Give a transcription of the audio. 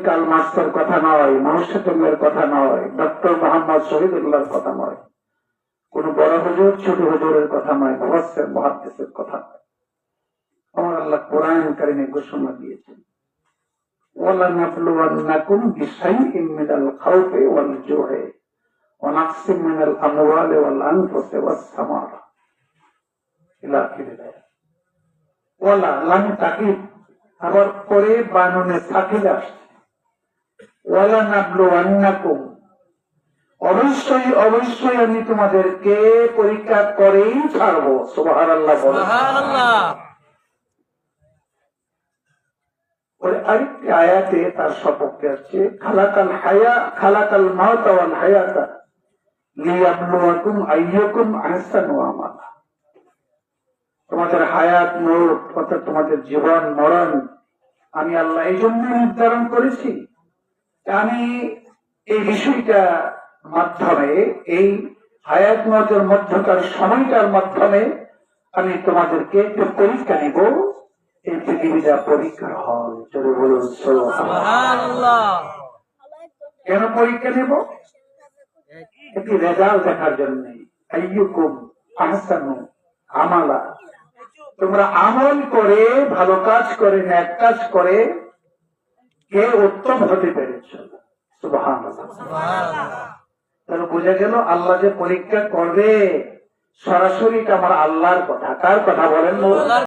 কাল মাস্টার কথা নয়, মনুষ্যতমের কথা নয়, ডক্টর মোহাম্মদ শহীদুল্লাহর কথা নয়, কোন বড় হুজুর ছোট হুজুরের কথা নয়, মুফাসসির মুহাদ্দিসের কথা নয়। আমার আল্লাহ কোরআন কারীমে ঘোষণা দিয়েছেন, ওয়ালানাবলুওয়ান্নাকুম বিশাইইন মিনাল খাউফি ওয়াল জু'i ওয়া নাকসিম মিনাল আমওয়ালি ওয়াল আনফুসি ওয়াস সামারা ইলা আখিরিহ। ওয়ালা লাম তাকিদ, আবার পরে বানুনে সাকিদ আসছে, ওয়ালানাবলুওয়ান্নাকুম, অবশ্যই অবশ্যই আমি তোমাদেরকে পরীক্ষা করেই ছাড়বো। সুবহানাল্লাহ বলেন। আরেকটি আয়াতে তার সপক্ষে আছে, খালাকাল মাউতা ওয়াল হায়াতা লিয়াবলুয়াকুম আইয়ুকুম আহসানু আমালা। তোমাদের হায়াত মৌত অর্থাৎ তোমাদের জীবন মরণ আমি আল্লাহ এই জন্য নির্ধারণ করেছি। আমি এই বিষয়টা মাধ্যমে, এই হায়াত মৌতের মধ্যকার সময়টার মাধ্যমে আমি তোমাদেরকে একটু পরীক্ষা নিব। এই পৃথিবীটা পরীক্ষার হল। চলে বলুন সুবহানাল্লাহ। কেন পরীক্ষা নেব? একটি রেজাল্ট দেখার জন্য। আইয়ুকুম আহসানু আমালা, তোমরা আমল করে, ভালো কাজ করে, নেক কাজ করে কে উত্তম হতে পেরেছ। সুবহানাল্লাহ। তাহলে বোঝা গেল আল্লাহ যে পরীক্ষা করবে সরাসরি আমার আল্লাহর কথা। কার কথা বলেন?